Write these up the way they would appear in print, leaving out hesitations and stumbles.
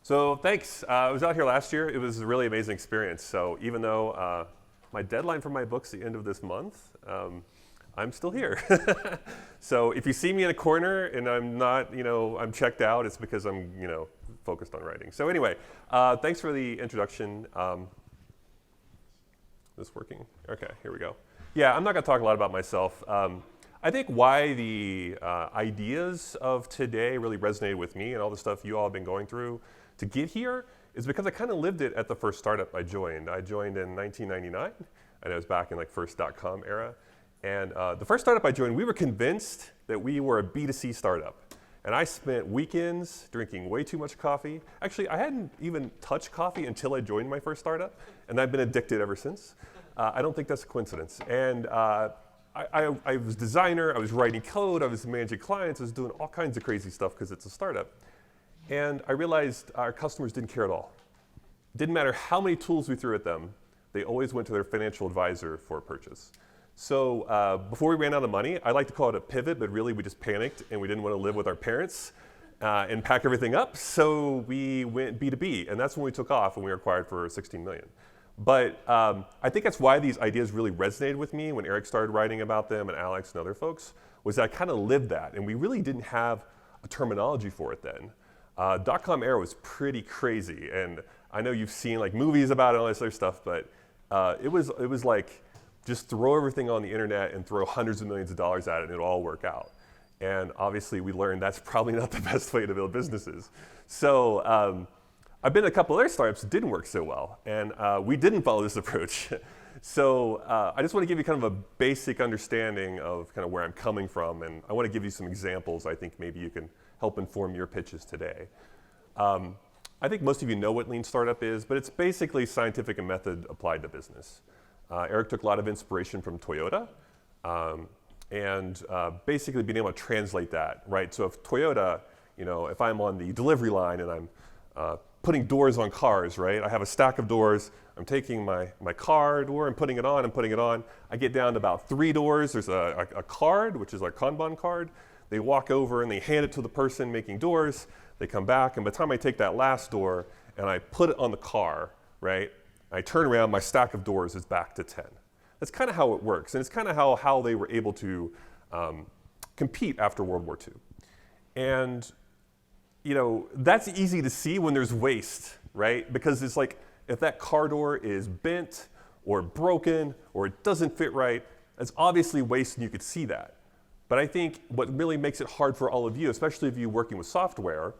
So thanks. I was out here last year. It was a really amazing experience. So even though my deadline for my book's the end of this month, I'm still here. So if you see me in a corner and I'm not, I'm checked out, it's because I'm, focused on writing. So anyway, thanks for the introduction. Is this working? Okay, here we go. Yeah, I'm not going to talk a lot about myself. I think why the ideas of today really resonated with me and all the stuff you all have been going through to get here is because I kind of lived it at the first startup I joined. I joined in 1999, and it was back in like first .com era. And the first startup I joined, we were convinced that we were a B2C startup. And I spent weekends drinking way too much coffee. Actually, I hadn't even touched coffee until I joined my first startup, and I've been addicted ever since. I don't think that's a coincidence. And I was a designer, I was writing code, I was managing clients, I was doing all kinds of crazy stuff because it's a startup. And I realized our customers didn't care at all. Didn't matter how many tools we threw at them, they always went to their financial advisor for a purchase. So before we ran out of money, I like to call it a pivot, but really we just panicked and we didn't want to live with our parents and pack everything up. So we went B2B, and that's when we took off and we were acquired for 16 million. But I think that's why these ideas really resonated with me when Eric started writing about them and Alex and other folks, was that I kind of lived that. And we really didn't have a terminology for it then. .com era was pretty crazy. And I know you've seen like movies about it and all this other stuff, but it was like, just throw everything on the internet and throw hundreds of millions of dollars at it and it'll all work out. And obviously we learned that's probably not the best way to build businesses. So I've been in a couple other startups that didn't work so well, and we didn't follow this approach. So I just want to give you kind of a basic understanding of kind of where I'm coming from, and I want to give you some examples I think maybe you can help inform your pitches today. I think most of you know what Lean Startup is, but it's basically scientific and method applied to business. Eric took a lot of inspiration from Toyota, and basically being able to translate that, right? So if Toyota, if I'm on the delivery line and I'm putting doors on cars, right? I have a stack of doors. I'm taking my car door and putting it on. I get down to about 3 doors. There's a card, which is a Kanban card. They walk over and they hand it to the person making doors. They come back, and by the time I take that last door and I put it on the car, right? I turn around, my stack of doors is back to 10. That's kind of how it works, and it's kind of how they were able to compete after World War II. And that's easy to see when there's waste, right? Because it's like, if that car door is bent or broken or it doesn't fit right, that's obviously waste and you could see that. But I think what really makes it hard for all of you, especially if you're working with software,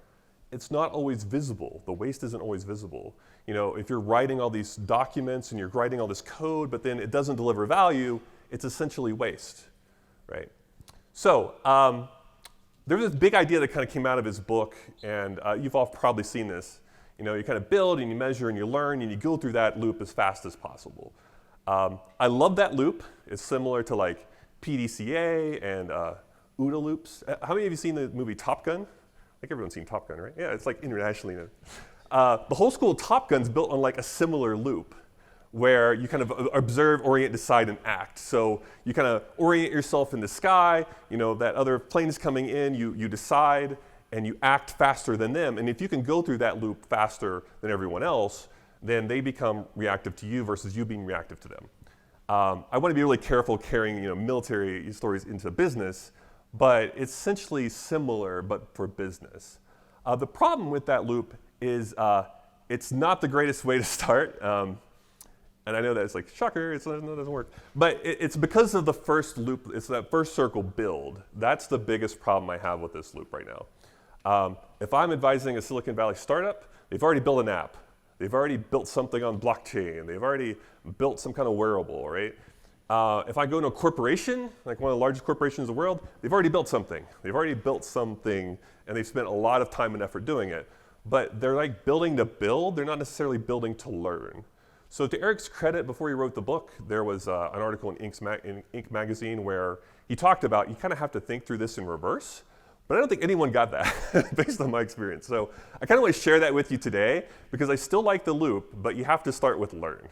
it's not always visible. The waste isn't always visible. If you're writing all these documents and you're writing all this code, but then it doesn't deliver value, it's essentially waste, right? So there's this big idea that kind of came out of his book, and you've all probably seen this. You kind of build and you measure and you learn and you go through that loop as fast as possible. I love that loop. It's similar to like PDCA and OODA loops. How many of you seen the movie Top Gun? I think everyone's seen Top Gun, right? Yeah, it's like internationally known. The whole school of Top Gun's built on like a similar loop where you kind of observe, orient, decide, and act. So you kind of orient yourself in the sky, that other plane is coming in, you decide, and you act faster than them. And if you can go through that loop faster than everyone else, then they become reactive to you versus you being reactive to them. I want to be really careful carrying military stories into business, but it's essentially similar, but for business. The problem with that loop is it's not the greatest way to start. And I know that it's like, shocker, it doesn't work. But it's because of the first loop, it's that first circle build. That's the biggest problem I have with this loop right now. If I'm advising a Silicon Valley startup, they've already built an app. They've already built something on blockchain. They've already built some kind of wearable, right? If I go to a corporation, like one of the largest corporations in the world, they've already built something. They've already built something, and they've spent a lot of time and effort doing it. But they're like building to build. They're not necessarily building to learn. So to Eric's credit, before he wrote the book, there was an article in Inc. magazine where he talked about you kind of have to think through this in reverse. But I don't think anyone got that based on my experience. So I kind of want to share that with you today because I still like the loop, but you have to start with learn,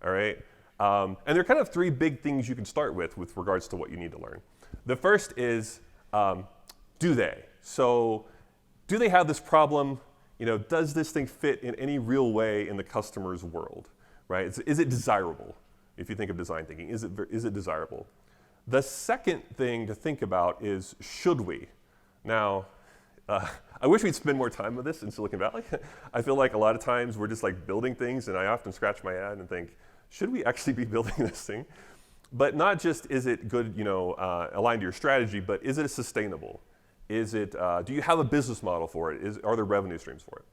all right? And there are kind of 3 big things you can start with regards to what you need to learn. The first is, do they? So do they have this problem? does this thing fit in any real way in the customer's world, right? Is it desirable? If you think of design thinking, is it desirable? The second thing to think about is, should we? Now, I wish we'd spend more time with this in Silicon Valley. I feel like a lot of times we're just like building things, and I often scratch my head and think, should we actually be building this thing? But not just is it good, aligned to your strategy, but is it sustainable? Is it, do you have a business model for it? Are there revenue streams for it?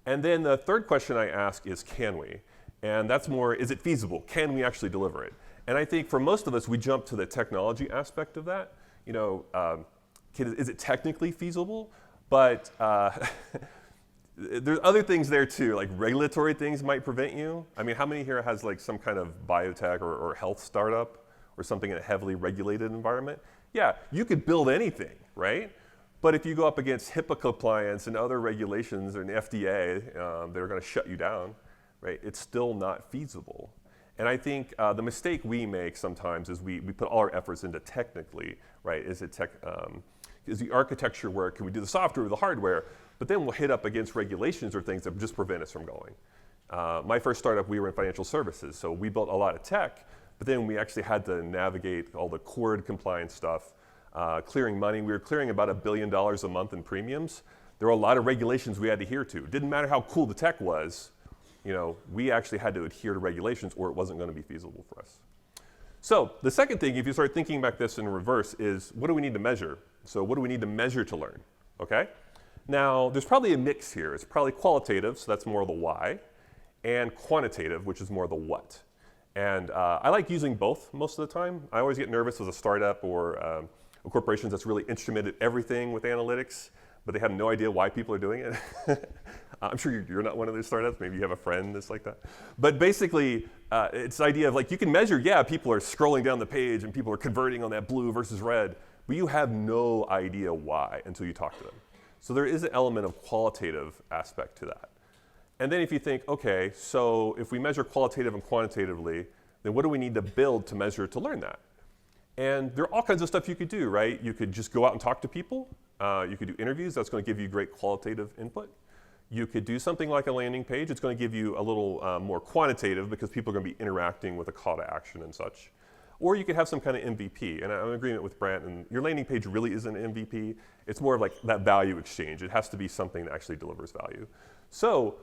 And then the third question I ask is, can we? And that's more, is it feasible? Can we actually deliver it? And I think for most of us, we jump to the technology aspect of that. Is it technically feasible? But there's other things there too, like regulatory things might prevent you. I mean, how many here has like some kind of biotech or health startup or something in a heavily regulated environment? Yeah, you could build anything, right? But if you go up against HIPAA compliance and other regulations and FDA that are going to shut you down, right, it's still not feasible. And I think the mistake we make sometimes is we put all our efforts into technically, right? Is the architecture work? Can we do the software or the hardware? But then we'll hit up against regulations or things that just prevent us from going. My first startup, we were in financial services, so we built a lot of tech, but then we actually had to navigate all the cord compliance stuff, clearing money. We were clearing about $1 billion a month in premiums. There were a lot of regulations we had to adhere to. It didn't matter how cool the tech was, we actually had to adhere to regulations or it wasn't going to be feasible for us. So the second thing, if you start thinking about this in reverse, is what do we need to measure? So what do we need to measure to learn, okay? Now, there's probably a mix here. It's probably qualitative, so that's more the why, and quantitative, which is more the what. And I like using both most of the time. I always get nervous as a startup or a corporation that's really instrumented everything with analytics, but they have no idea why people are doing it. I'm sure you're not one of those startups. Maybe you have a friend that's like that. But basically, it's the idea of like you can measure, yeah, people are scrolling down the page and people are converting on that blue versus red, but you have no idea why until you talk to them. So there is an element of qualitative aspect to that. And then if you think, okay, so if we measure qualitative and quantitatively, then what do we need to build to measure to learn that? And there are all kinds of stuff you could do, right? You could just go out and talk to people. You could do interviews. That's going to give you great qualitative input. You could do something like a landing page. It's going to give you a little more quantitative because people are going to be interacting with a call to action and such. Or you could have some kind of MVP. And I'm in agreement with Brant. And your landing page really isn't an MVP. It's more of like that value exchange. It has to be something that actually delivers value. So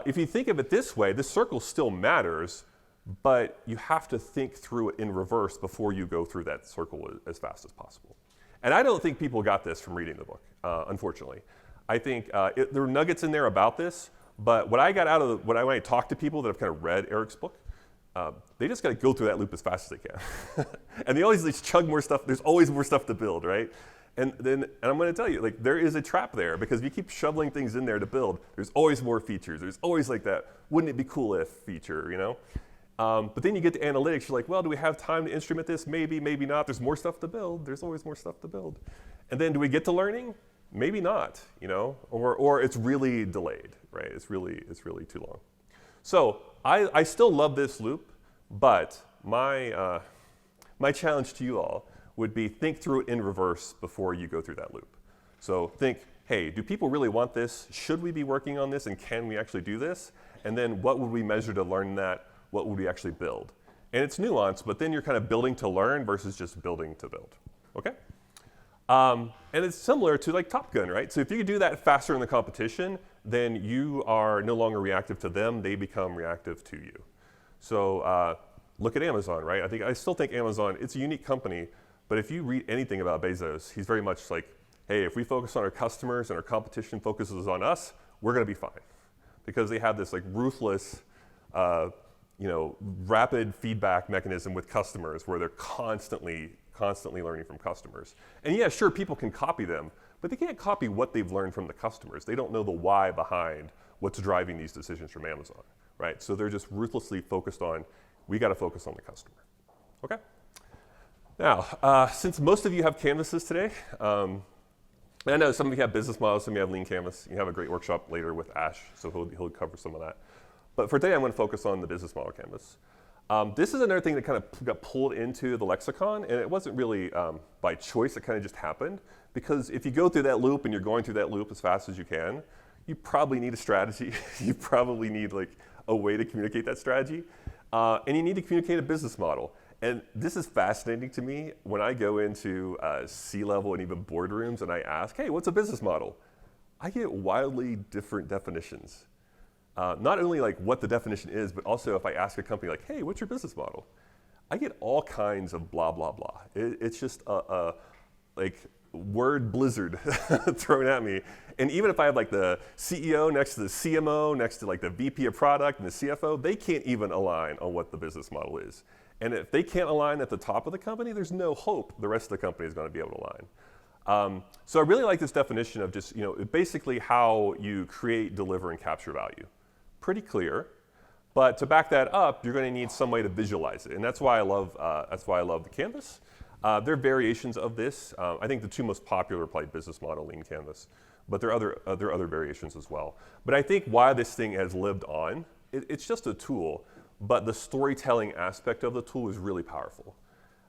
if you think of it this way, this circle still matters, but you have to think through it in reverse before you go through that circle as fast as possible. And I don't think people got this from reading the book, unfortunately. I think there are nuggets in there about this, but what I got out of when I talk to people that have kind of read Eric's book, they just got to go through that loop as fast as they can. And they always just chug more stuff. There's always more stuff to build, right? And I'm going to tell you, like, there is a trap there because if you keep shoveling things in there to build, there's always more features. There's always like that, wouldn't it be cool if feature, you know? But then you get to analytics, you're like, well, do we have time to instrument this? Maybe, maybe not. There's more stuff to build. There's always more stuff to build. And then do we get to learning? Maybe not, you know? Or it's really delayed, right? It's really too long. So I still love this loop, but my challenge to you all would be think through it in reverse before you go through that loop. So think, hey, do people really want this? Should we be working on this? And can we actually do this? And then what would we measure to learn that? What would we actually build? And it's nuanced, but then you're kind of building to learn versus just building to build, okay? And it's similar to like Top Gun, right? So if you do that faster in the competition, then you are no longer reactive to them, they become reactive to you. So look at Amazon, right? I still think Amazon, it's a unique company, but if you read anything about Bezos, he's very much like, hey, if we focus on our customers and our competition focuses on us, we're gonna be fine. Because they have this like ruthless, rapid feedback mechanism with customers where they're constantly learning from customers. And yeah, sure, people can copy them, but they can't copy what they've learned from the customers. They don't know the why behind what's driving these decisions from Amazon, right? So they're just ruthlessly focused on, we gotta focus on the customer, okay? Now, since most of you have canvases today, and I know some of you have business models, some of you have lean canvas. You have a great workshop later with Ash, so he'll cover some of that. But for today, I'm going to focus on the business model canvas. This is another thing that kind of got pulled into the lexicon, and it wasn't really by choice. It kind of just happened. Because if you go through that loop and you're going through that loop as fast as you can, you probably need a strategy. You probably need like a way to communicate that strategy. And you need to communicate a business model. And this is fascinating to me when I go into C-level and even boardrooms and I ask, hey, what's a business model? I get wildly different definitions. Not only like what the definition is, but also if I ask a company like, hey, what's your business model? I get all kinds of blah, blah, blah. It's just a like word blizzard thrown at me. And even if I have like the CEO next to the CMO, next to like the VP of product and the CFO, they can't even align on what the business model is. And if they can't align at the top of the company, there's no hope the rest of the company is going to be able to align. So I really like this definition of just, basically how you create, deliver, and capture value. Pretty clear. But to back that up, you're going to need some way to visualize it. And that's why I love the canvas. There are variations of this. I think the two most popular are probably business model, lean canvas. But there are other variations as well. But I think why this thing has lived on, it's just a tool. But the storytelling aspect of the tool is really powerful.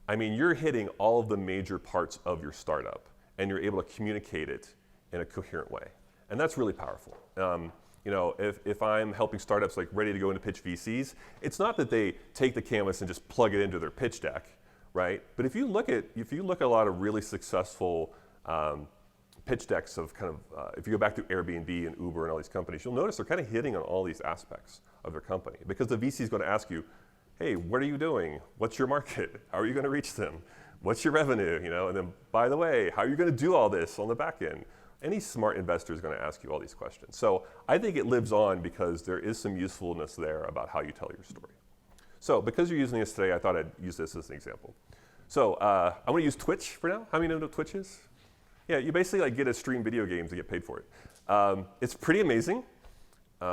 I mean, you're hitting all of the major parts of your startup, and you're able to communicate it in a coherent way. And that's really powerful. If I'm helping startups like ready to go into pitch VCs, it's not that they take the canvas and just plug it into their pitch deck, right? But if you look at a lot of really successful pitch decks of if you go back to Airbnb and Uber and all these companies, you'll notice they're kind of hitting on all these aspects of their company because the VC is going to ask you, hey, what are you doing? What's your market? How are you going to reach them? What's your revenue? And then, by the way, how are you going to do all this on the back end? Any smart investor is going to ask you all these questions. So I think it lives on because there is some usefulness there about how you tell your story. So because you're using this today, I thought I'd use this as an example. So I'm going to use Twitch for now. How many know what Twitch is? Yeah, you basically like get to stream video games and get paid for it. It's pretty amazing.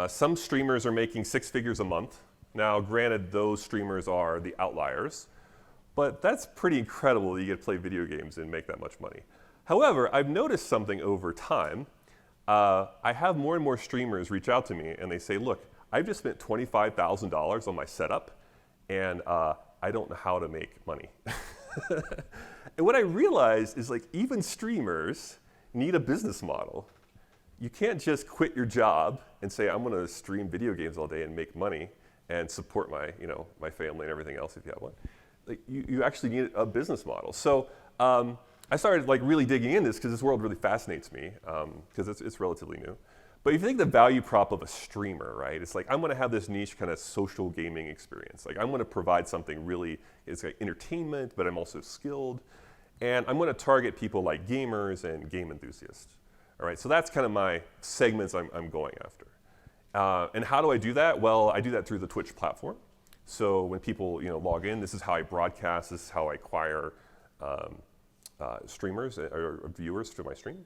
Some streamers are making 6 figures a month. Now, granted, those streamers are the outliers, but that's pretty incredible that you get to play video games and make that much money. However, I've noticed something over time. I have more and more streamers reach out to me and they say, look, I've just spent $25,000 on my setup and I don't know how to make money. And what I realized is like even streamers need a business model. You can't just quit your job and say, I'm going to stream video games all day and make money and support my, my family and everything else if you have one. Like, you actually need a business model. So I started like really digging into this because this world really fascinates me because it's relatively new. But if you think the value prop of a streamer, right? It's like I'm going to have this niche kind of social gaming experience. Like I'm going to provide something really, it's like entertainment, but I'm also skilled. And I'm going to target people like gamers and game enthusiasts. All right, so that's kind of my segments I'm going after. And how do I do that? Well, I do that through the Twitch platform. So when people log in, this is how I broadcast, this is how I acquire streamers or viewers to my stream.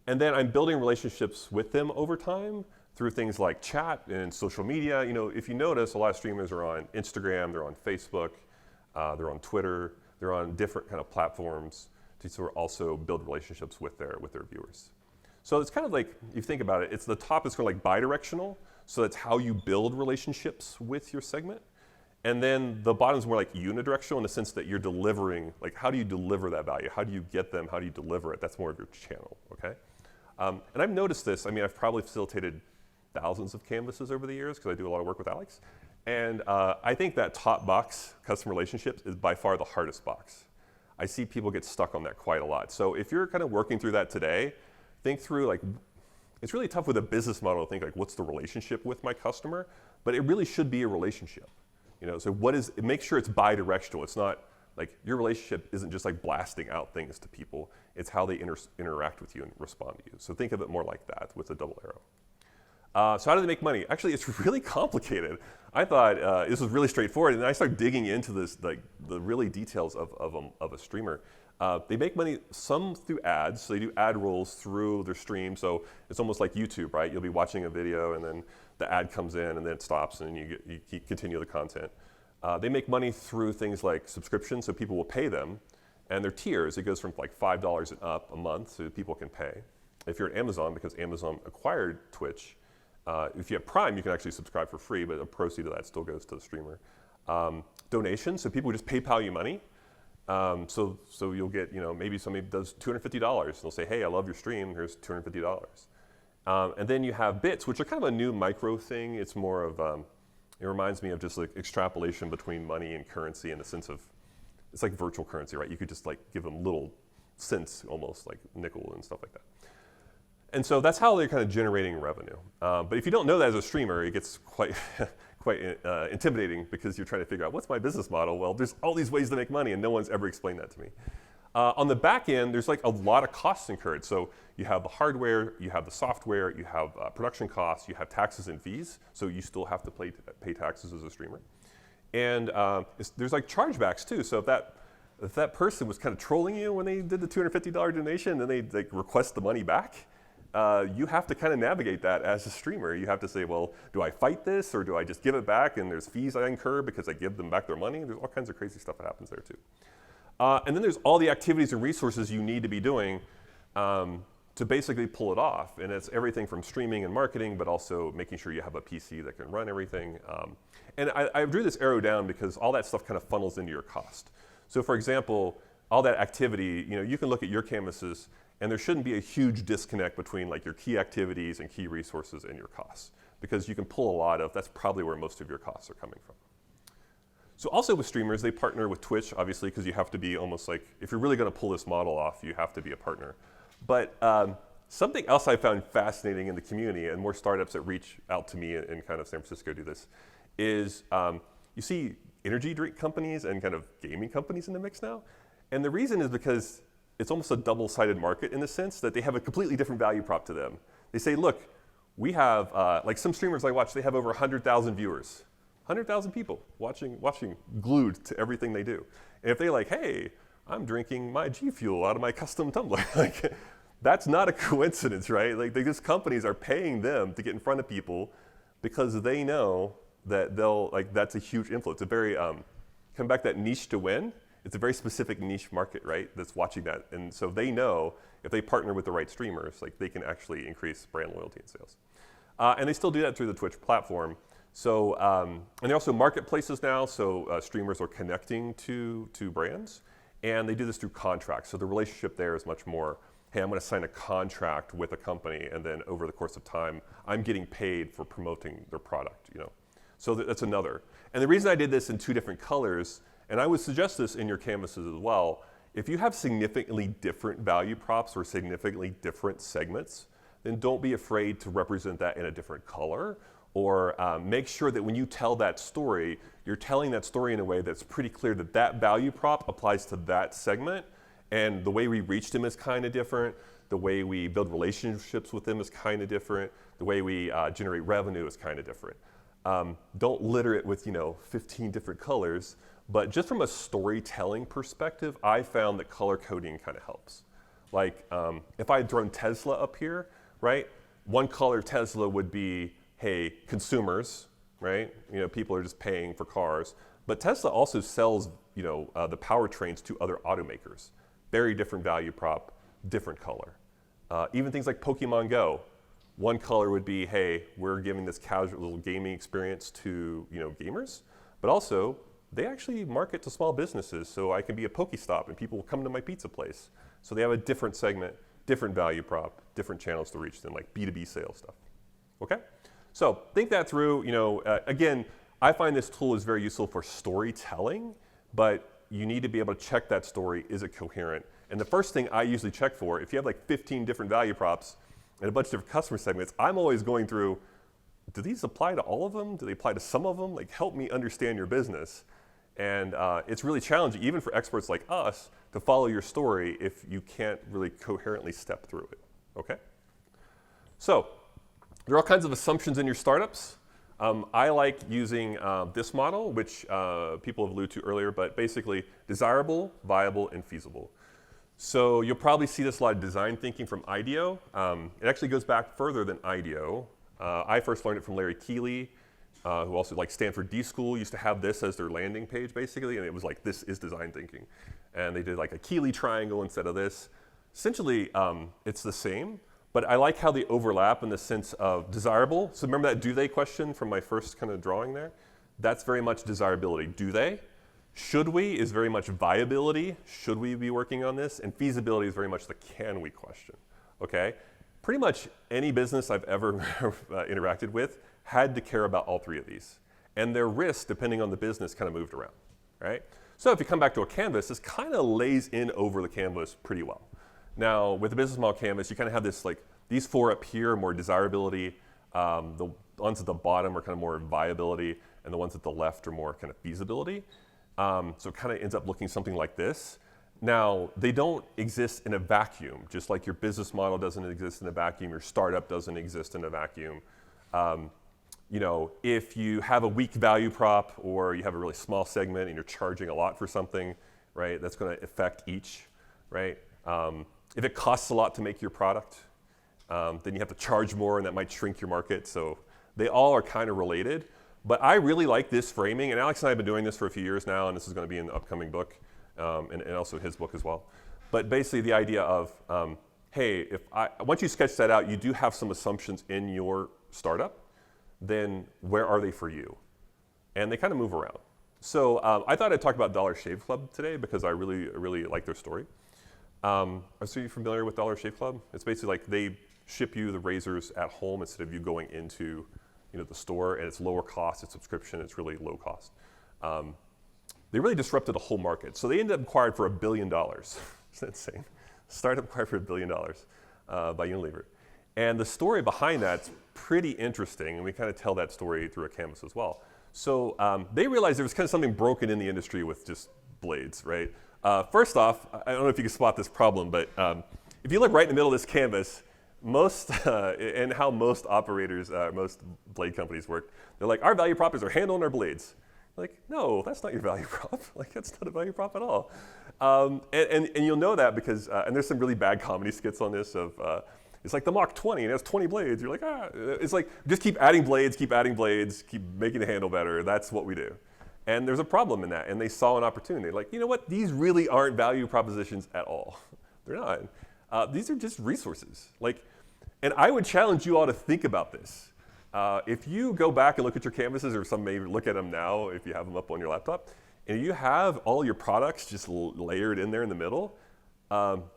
And then I'm building relationships with them over time through things like chat and social media. If you notice, a lot of streamers are on Instagram, they're on Facebook, they're on Twitter, they're on different kind of platforms to sort of also build relationships with their viewers. So it's kind of like, if you think about it, the top is kind of like bidirectional. So that's how you build relationships with your segment. And then the bottom is more like unidirectional in the sense that you're delivering, like how do you deliver that value? How do you get them? How do you deliver it? That's more of your channel, okay? And I've noticed this. I mean, I've probably facilitated thousands of canvases over the years because I do a lot of work with Alex. And I think that top box, customer relationships, is by far the hardest box. I see people get stuck on that quite a lot. So if you're kind of working through that today, think through like, it's really tough with a business model to think like, what's the relationship with my customer? But it really should be a relationship. So make sure it's bi-directional. It's not like your relationship isn't just like blasting out things to people. It's how they interact with you and respond to you. So think of it more like that with a double arrow. So how do they make money? Actually, it's really complicated. I thought this was really straightforward, and then I started digging into this, like the really details of a streamer. They make money some through ads, so they do ad rolls through their stream. So it's almost like YouTube, right? You'll be watching a video, and then the ad comes in, and then it stops, and you continue the content. They make money through things like subscriptions, so people will pay them, and their tiers. It goes from like $5 and up a month, so people can pay. If you're at Amazon, because Amazon acquired Twitch, if you have Prime, you can actually subscribe for free, but a proceed of that still goes to the streamer. Donations, so people just PayPal you money. So you'll get, maybe somebody does $250. They'll say, hey, I love your stream, here's $250. And then you have bits, which are kind of a new micro thing. It's more of, it reminds me of just like extrapolation between money and currency in the sense of, it's like virtual currency, right? You could just like give them little cents, almost like nickel and stuff like that. And so that's how they're kind of generating revenue. But if you don't know that as a streamer, it gets quite, quite intimidating because you're trying to figure out what's my business model? Well, there's all these ways to make money and no one's ever explained that to me. On the back end, there's like a lot of costs incurred. So you have the hardware, you have the software, you have production costs, you have taxes and fees. So you still have to pay taxes as a streamer. And there's like chargebacks too. So if that person was kind of trolling you when they did the $250 donation and then they like request the money back, you have to kind of navigate that as a streamer. You have to say, well, do I fight this or do I just give it back and there's fees I incur because I give them back their money? There's all kinds of crazy stuff that happens there too. And then there's all the activities and resources you need to be doing to basically pull it off. And it's everything from streaming and marketing, but also making sure you have a PC that can run everything. And I drew this arrow down because all that stuff kind of funnels into your cost. So for example, all that activity, you can look at your canvases and there shouldn't be a huge disconnect between like your key activities and key resources and your costs because you can pull a lot of, that's probably where most of your costs are coming from. So also with streamers, they partner with Twitch, obviously, because you have to be almost like, if you're really going to pull this model off, you have to be a partner. But something else I found fascinating in the community, and more startups that reach out to me in kind of San Francisco do this, is you see energy drink companies and kind of gaming companies in the mix now. And the reason is because it's almost a double-sided market in the sense that they have a completely different value prop to them. They say, look, we have, like some streamers I watch, they have over 100,000 viewers. 100,000 people watching glued to everything they do. And if they're like, hey, I'm drinking my G Fuel out of my custom tumbler, like, that's not a coincidence, right? Like these companies are paying them to get in front of people because they know that that's a huge influence. It's a very, come back to that niche to win, it's a very specific niche market, right, that's watching that. And so they know if they partner with the right streamers, like they can actually increase brand loyalty and sales. And they still do that through the Twitch platform. So, and they're also marketplaces now, so streamers are connecting to brands, and they do this through contracts. So the relationship there is much more, hey, I'm going to sign a contract with a company, and then over the course of time, I'm getting paid for promoting their product, So that's another. And the reason I did this in two different colors, and I would suggest this in your canvases as well, if you have significantly different value props or significantly different segments, then don't be afraid to represent that in a different color. Or make sure that when you tell that story, you're telling that story in a way that's pretty clear that that value prop applies to that segment, and the way we reach them is kind of different, the way we build relationships with them is kind of different, the way we generate revenue is kind of different. Don't litter it with 15 different colors, but just from a storytelling perspective, I found that color coding kind of helps. Like if I had thrown Tesla up here, right? One color Tesla would be, hey, consumers, right? People are just paying for cars. But Tesla also sells, the powertrains to other automakers. Very different value prop, different color. Even things like Pokemon Go. One color would be, hey, we're giving this casual gaming experience to, gamers. But also, they actually market to small businesses. So I can be a Pokestop and people will come to my pizza place. So they have a different segment, different value prop, different channels to reach than like B2B sales stuff. Okay? So think that through. Again, I find this tool is very useful for storytelling, but you need to be able to check that story. Is it coherent? And the first thing I usually check for, if you have like 15 different value props and a bunch of different customer segments, I'm always going through, do these apply to all of them? Do they apply to some of them? Like, help me understand your business. And it's really challenging, even for experts like us, to follow your story if you can't really coherently step through it. Okay? So, there are all kinds of assumptions in your startups. I like using this model, which people have alluded to earlier, but basically desirable, viable, and feasible. So you'll probably see this a lot of design thinking from IDEO. It actually goes back further than IDEO. I first learned it from Larry Keeley, who also, like Stanford D School, used to have this as their landing page, basically, and it was like, this is design thinking. And they did like a Keeley triangle instead of this. Essentially, it's the same. But I like how they overlap in the sense of desirable. So remember that do they question from my first kind of drawing there? That's very much desirability. Do they? Should we is very much viability. Should we be working on this? And feasibility is very much the can we question. Okay? pretty much any business I've ever interacted with had to care about all three of these. And their risks, depending on the business, kind of moved around, right? So if you come back to a canvas, this kind of lays in over the canvas pretty well. Now, with the business model canvas, you kind of have this, like, these four up here are more desirability. The ones at the bottom are kind of more viability, and the ones at the left are more kind of feasibility. So it kind of ends up looking something like this. Now, they don't exist in a vacuum, just like your business model doesn't exist in a vacuum, your startup doesn't exist in a vacuum. You know, if you have a weak value prop or you have a really small segment and you're charging a lot for something, right, that's going to affect each, right? If it costs a lot to make your product, then you have to charge more and that might shrink your market. So they all are kind of related. But I really like this framing, and Alex and I have been doing this for a few years now, and this is going to be in the upcoming book, and also his book as well. But basically the idea of, hey, once you sketch that out, you do have some assumptions in your startup, then where are they for you? And they kind of move around. So I thought I'd talk about Dollar Shave Club today because I really like their story. Are you familiar with Dollar Shave Club? It's basically like they ship you the razors at home instead of you going into the store, and it's lower cost, it's subscription, it's really low cost. They really disrupted the whole market. So they ended up acquired for $1 billion. Isn't that insane? Startup acquired for $1 billion by Unilever. And the story behind that's pretty interesting, and we kind of tell that story through a canvas as well. So they realized there was kind of something broken in the industry with just blades, right? First off, I don't know if you can spot this problem, but if you look right in the middle of this canvas, and how most operators, most blade companies work, they're like, our value prop is our handle and our blades. Like, no, that's not your value prop. Like, that's not a value prop at all. And you'll know that because, and there's some really bad comedy skits on this of, it's like the Mach 20 and it has 20 blades. You're like, it's like, just keep adding blades, keep making the handle better. That's what we do. And there's a problem in that. And they saw an opportunity. Like, you know what? These really aren't value propositions at all. They're not. These are just resources. Like, and I would challenge you all to think about this. If you go back and look at your canvases, or some maybe look at them now if you have them up on your laptop, and you have all your products just layered in there in the middle,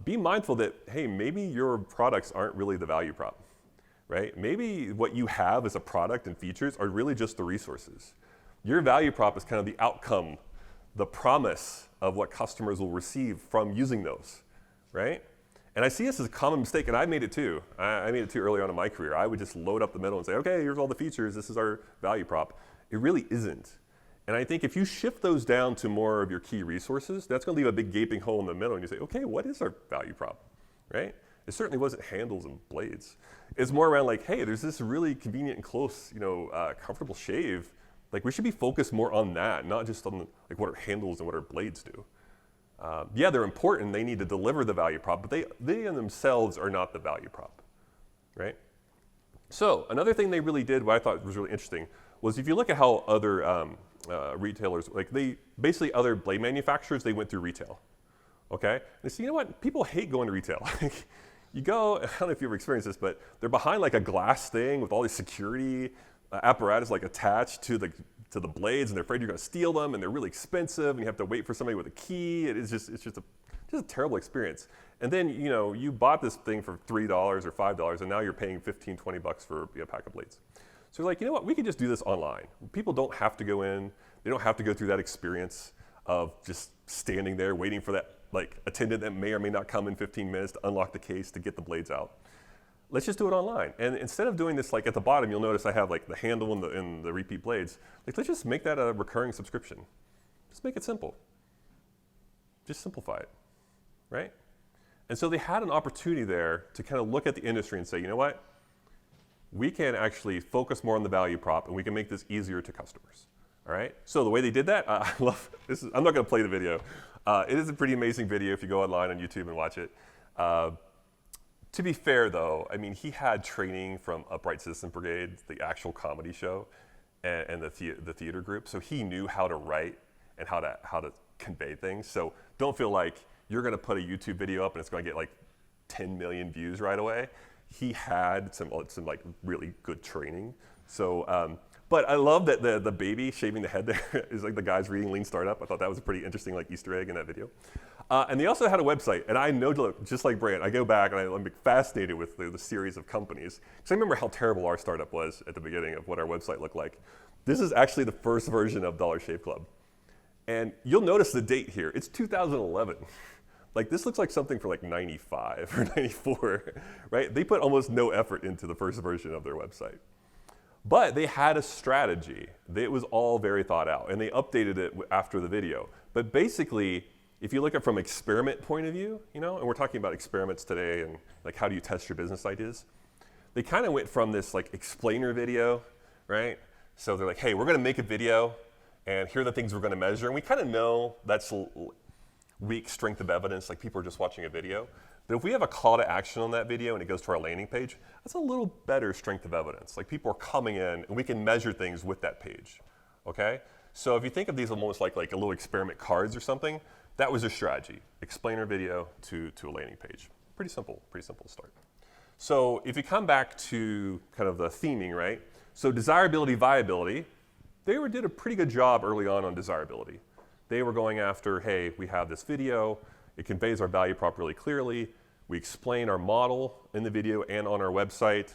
be mindful that, hey, maybe your products aren't really the value prop, right? Maybe what you have as a product and features are really just the resources. Your value prop is kind of the outcome, the promise of what customers will receive from using those, right? And I see this as a common mistake, and I made it too. I made it too early on in my career. I would just load up the middle and say, okay, here's all the features, this is our value prop. It really isn't. And I think if you shift those down to more of your key resources, that's going to leave a big gaping hole in the middle, and you say, okay, what is our value prop, right? It certainly wasn't handles and blades. It's more around like, hey, there's this really convenient and close, comfortable shave. Like, we should be focused more on that, not just on like what our handles and what our blades do. Yeah, they're important. They need to deliver the value prop, but they in themselves are not the value prop, right? So another thing they really did, what I thought was really interesting, was if you look at how other retailers, basically other blade manufacturers, they went through retail, okay? And they say, you know what? People hate going to retail. You go, I don't know if you've ever experienced this, but they're behind like a glass thing with all these security apparatus like attached to the blades, and they're afraid you're going to steal them, and they're really expensive, and you have to wait for somebody with a key. It's just a terrible experience. And then you bought this thing for $3 or $5, and now you're paying $15-20 for a pack of blades. So you're like, you know what? We could just do this online. People don't have to go in. They don't have to go through that experience of just standing there waiting for that attendant that may or may not come in 15 minutes to unlock the case to get the blades out. Let's just do it online. And instead of doing this, at the bottom, you'll notice I have the handle and the repeat blades. Let's just make that a recurring subscription. Just make it simple. Just simplify it, right? And so they had an opportunity there to kind of look at the industry and say, you know what? We can actually focus more on the value prop, and we can make this easier to customers, all right? So the way they did that, I love this. I'm not going to play the video. It is a pretty amazing video if you go online on YouTube and watch it. To be fair, though, I mean, he had training from Upright Citizen Brigade, the actual comedy show, and the theater group, so he knew how to write and how to convey things. So don't feel like you're going to put a YouTube video up and it's going to get 10 million views right away. He had some really good training. So, But I love that the baby shaving the head there is like the guys reading Lean Startup. I thought that was a pretty interesting like Easter egg in that video. And they also had a website, and I know, just like Brant, I go back and I'm fascinated with the series of companies. Because I remember how terrible our startup was at the beginning of what our website looked like. This is actually the first version of Dollar Shave Club. And you'll notice the date here. It's 2011. Like this looks like something for like 95 or 94, right? They put almost no effort into the first version of their website. But they had a strategy. It was all very thought out, and they updated it after the video. But basically, if you look at it from an experiment point of view, and we're talking about experiments today and like how do you test your business ideas, they kind of went from this like explainer video, right? So they're like, hey, we're going to make a video, and here are the things we're going to measure. And we kind of know that's weak strength of evidence, like people are just watching a video. But if we have a call to action on that video and it goes to our landing page, that's a little better strength of evidence. Like people are coming in and we can measure things with that page, okay? So if you think of these almost like a little experiment cards or something, that was their strategy. Explainer video to a landing page. Pretty simple to start. So if you come back to kind of the theming, right? So desirability, viability, they did a pretty good job early on desirability. They were going after, hey, we have this video, it conveys our value prop really clearly, we explain our model in the video and on our website,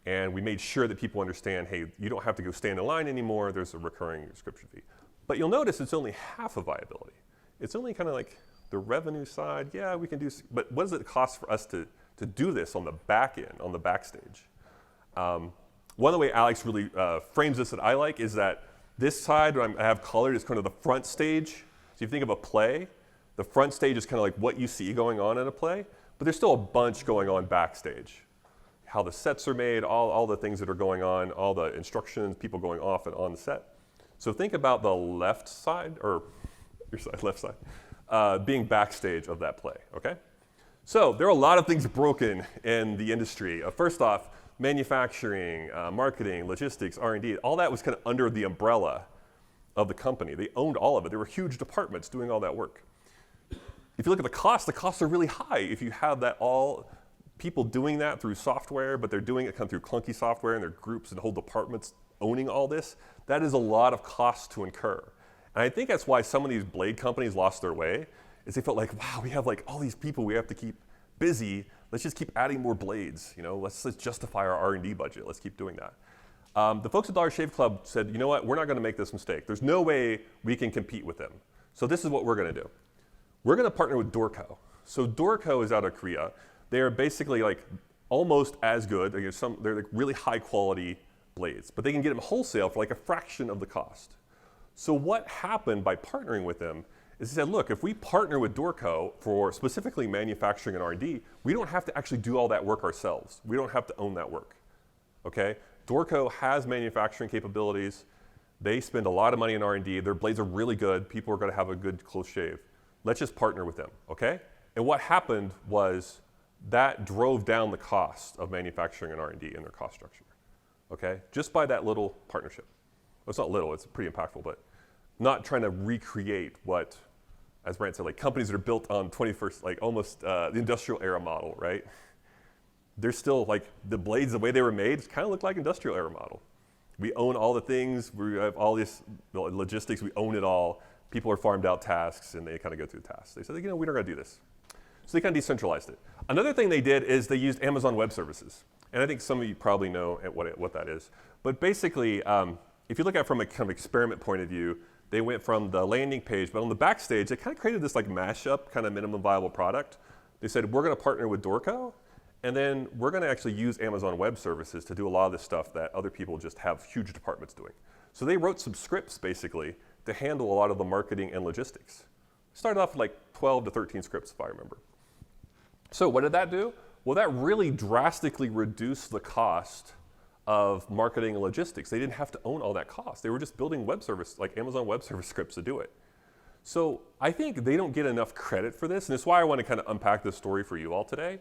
and we made sure that people understand, hey, you don't have to go stand in line anymore, there's a recurring subscription fee. But you'll notice it's only half of viability. It's only kind of like the revenue side, yeah, we can do, but what does it cost for us to do this on the back end, on the backstage? One of the way Alex really frames this that I like is that this side, what I have colored, is kind of the front stage. So if you think of a play, the front stage is kind of like what you see going on in a play, but there's still a bunch going on backstage. How the sets are made, all the things that are going on, all the instructions, people going off and on the set. So think about the left side, or your side, left side, being backstage of that play, okay? So there are a lot of things broken in the industry. First off, manufacturing, marketing, logistics, R&D, all that was kind of under the umbrella of the company. They owned all of it. There were huge departments doing all that work. If you look at the costs are really high. If you have that all people doing that through software, but they're doing it kind of through clunky software and their groups and whole departments owning all this, that is a lot of cost to incur. And I think that's why some of these blade companies lost their way, is they felt like, wow, we have like all these people we have to keep busy. Let's just keep adding more blades. Let's justify our R&D budget. Let's keep doing that. The folks at Dollar Shave Club said, you know what, we're not going to make this mistake. There's no way we can compete with them. So this is what we're going to do. We're going to partner with Dorco. So Dorco is out of Korea. They are basically like almost as good. They're like really high quality blades, but they can get them wholesale for like a fraction of the cost. So what happened by partnering with them is they said, look, if we partner with Dorco for specifically manufacturing and R&D, we don't have to actually do all that work ourselves. We don't have to own that work, okay? Dorco has manufacturing capabilities. They spend a lot of money in R&D. Their blades are really good. People are gonna have a good close shave. Let's just partner with them, okay? And what happened was that drove down the cost of manufacturing and R&D in their cost structure, okay? Just by that little partnership. Well, it's not little, it's pretty impactful, but not trying to recreate what, as Brant said, like companies that are built on 21st, like almost the industrial era model, right? They're still like the blades, the way they were made, kind of look like industrial era model. We own all the things, we have all this logistics, we own it all. People are farmed out tasks and they kind of go through the tasks. They said, we're not gonna do this. So they kind of decentralized it. Another thing they did is they used Amazon Web Services. And I think some of you probably know what that is. But basically, if you look at it from a kind of experiment point of view, they went from the landing page, but on the backstage, they kind of created this like mashup, kind of minimum viable product. They said, we're gonna partner with Dorco, and then we're gonna actually use Amazon Web Services to do a lot of the stuff that other people just have huge departments doing. So they wrote some scripts, basically, to handle a lot of the marketing and logistics. Started off with like 12 to 13 scripts, if I remember. So what did that do? Well, that really drastically reduced the cost of marketing and logistics. They didn't have to own all that cost. They were just building web service, like Amazon Web Service scripts to do it. So I think they don't get enough credit for this, and it's why I want to kind of unpack this story for you all today,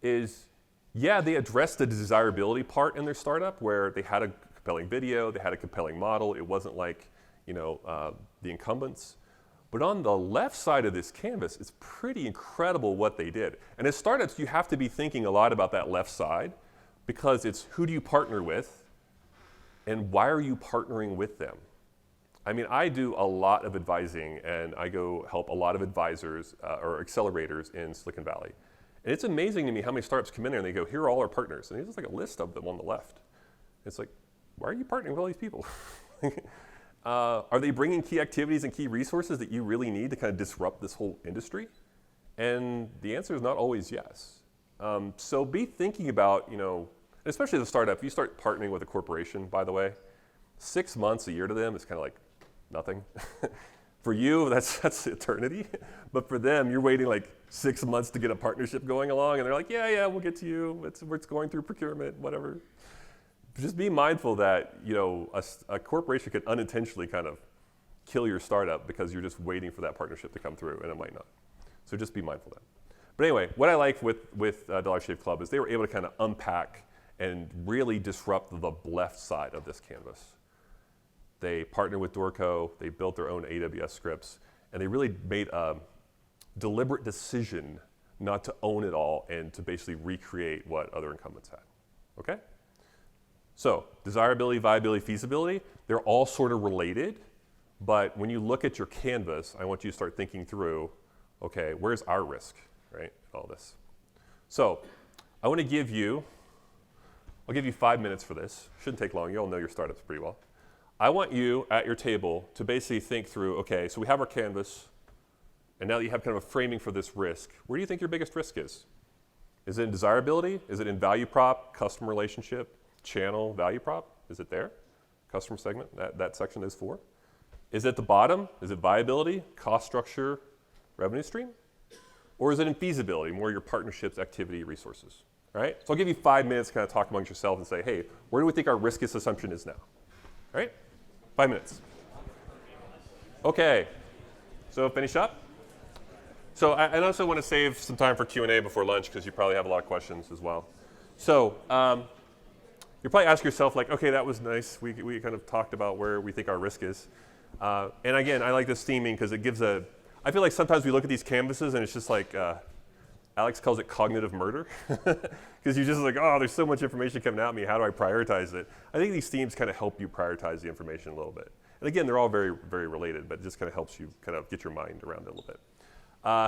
is yeah, they addressed the desirability part in their startup where they had a compelling video, they had a compelling model, it wasn't like the incumbents. But on the left side of this canvas, it's pretty incredible what they did. And as startups, you have to be thinking a lot about that left side because it's who do you partner with, And why are you partnering with them? I mean, I do a lot of advising, and I go help a lot of advisors or accelerators in Silicon Valley. And it's amazing to me how many startups come in there and they go, here are all our partners. And there's just like a list of them on the left. It's like, why are you partnering with all these people? Are they bringing key activities and key resources that you really need to kind of disrupt this whole industry? And the answer is not always yes. So be thinking about, especially as a startup, if you start partnering with a corporation, by the way, 6 months, a year to them is kind of like nothing. For you, that's eternity. But for them, you're waiting like 6 months to get a partnership going along, and they're like, yeah, we'll get to you. It's going through procurement, whatever. Just be mindful that a corporation could unintentionally kind of kill your startup because you're just waiting for that partnership to come through, and it might not. So just be mindful of that. But anyway, what I like with Dollar Shave Club is they were able to kind of unpack and really disrupt the left side of this canvas. They partnered with Dorco, they built their own AWS scripts, and they really made a deliberate decision not to own it all and to basically recreate what other incumbents had, okay? So desirability, viability, feasibility, they're all sort of related, but when you look at your canvas, I want you to start thinking through, okay, where's our risk, right, all this? So I'll give you 5 minutes for this. Shouldn't take long, you all know your startups pretty well. I want you at your table to basically think through, okay, so we have our canvas, and now that you have kind of a framing for this risk, where do you think your biggest risk is? Is it in desirability? Is it in value prop, customer relationship, channel, value prop? Is it there? Customer segment, that section is for. Is it at the bottom? Is it viability, cost structure, revenue stream? Or is it in feasibility, more your partnerships, activity, resources? All right? So I'll give you 5 minutes to kind of talk amongst yourself and say, hey, where do we think our riskiest assumption is now? All right? 5 minutes. Okay. So finish up. So I also want to save some time for Q&A before lunch because you probably have a lot of questions as well. So you're probably asking yourself like, okay, that was nice. We kind of talked about where we think our risk is. And again, I like this theming because it gives I feel like sometimes we look at these canvases and it's just like, Alex calls it cognitive murder. Because you're just like, oh, there's so much information coming at me. How do I prioritize it? I think these themes kind of help you prioritize the information a little bit. And again, they're all very, very related, but it just kind of helps you kind of get your mind around it a little bit.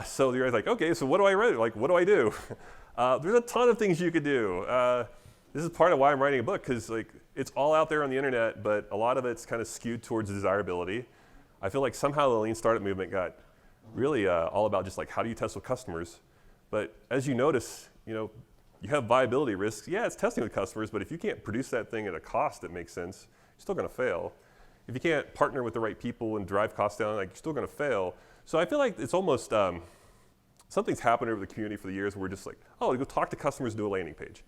So you're like, okay, so what do I write? Like, what do I do? There's a ton of things you could do. This is part of why I'm writing a book, because like it's all out there on the internet, but a lot of it's kind of skewed towards desirability. I feel like somehow the lean startup movement got really all about just like how do you test with customers. But as you notice, you have viability risks. Yeah, it's testing with customers, but if you can't produce that thing at a cost that makes sense, you're still going to fail. If you can't partner with the right people and drive costs down, like you're still going to fail. So I feel like it's almost something's happened over the community for the years where we're just like, oh, go talk to customers, do a landing page.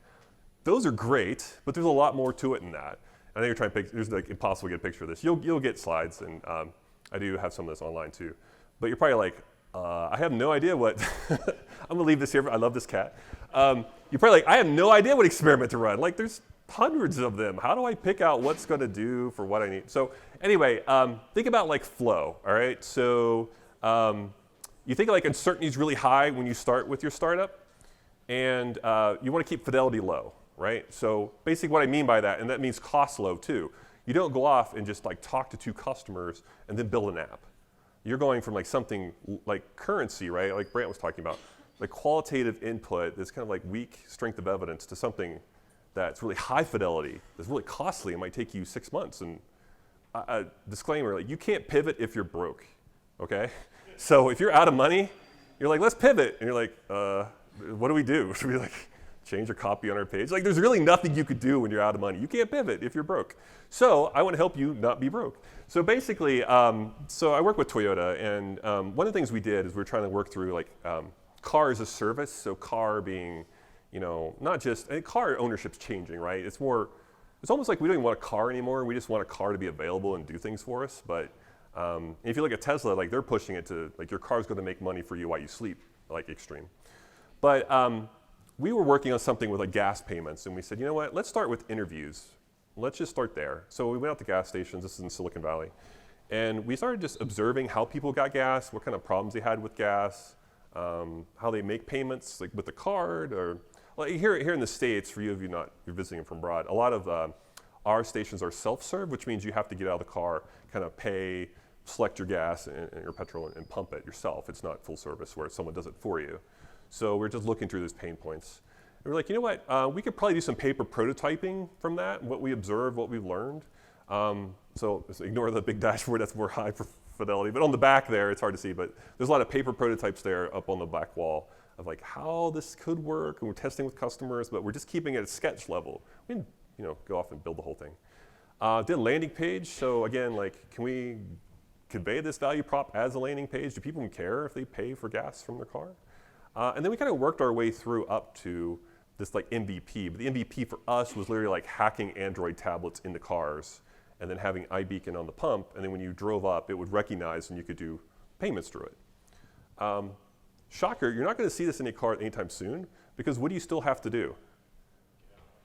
Those are great, but there's a lot more to it than that. I think you're trying to pick. There's like impossible to get a picture of this. You'll get slides, and I do have some of this online too. But you're probably like, I have no idea what. I'm gonna leave this here. I love this cat. You're probably like, I have no idea what experiment to run. Like, there's hundreds of them. How do I pick out what's gonna do for what I need? So anyway, think about like flow. All right. So you think like uncertainty is really high when you start with your startup, and you want to keep fidelity low, right? So basically, what I mean by that, and that means cost low too. You don't go off and just like talk to 2 customers and then build an app. You're going from like something like currency, right? Like Brant was talking about, like qualitative input that's kind of like weak strength of evidence to something that's really high fidelity, that's really costly. It might take you 6 months. And a disclaimer, like you can't pivot if you're broke, okay? So if you're out of money, you're like, let's pivot. And you're like, what do we do? Should we like change a copy on our page? Like there's really nothing you could do when you're out of money. You can't pivot if you're broke. So I want to help you not be broke. So basically, so I work with Toyota, and one of the things we did is we're trying to work through like car as a service. So car being, not just, car ownership's changing, right? It's almost like we don't even want a car anymore. We just want a car to be available and do things for us. But if you look at Tesla, like they're pushing it to like your car's going to make money for you while you sleep, like extreme. But we were working on something with like gas payments, and we said, you know what, let's start with interviews. Let's just start there. So we went out to gas stations, this is in Silicon Valley, and we started just observing how people got gas, what kind of problems they had with gas, how they make payments like with the card, or like here in the States, for you of you you're visiting from abroad, a lot Our stations are self-serve, which means you have to get out of the car, kind of pay, select your gas and your petrol and pump it yourself. It's not full service where someone does it for you. So we're just looking through those pain points. And we're like, you know what, we could probably do some paper prototyping from that, what we observed, what we've learned. So ignore the big dashboard, that's more high fidelity. But on the back there, it's hard to see, but there's a lot of paper prototypes there up on the back wall of like how this could work, and we're testing with customers, but we're just keeping it at sketch level. We can, go off and build the whole thing. Did a landing page, so again, like, can we convey this value prop as a landing page? Do people even care if they pay for gas from their car? And then we kind of worked our way through up to this like MVP, but the MVP for us was literally like hacking Android tablets into cars and then having iBeacon on the pump, and then when you drove up, it would recognize and you could do payments through it. Shocker, you're not going to see this in a car anytime soon, because what do you still have to do?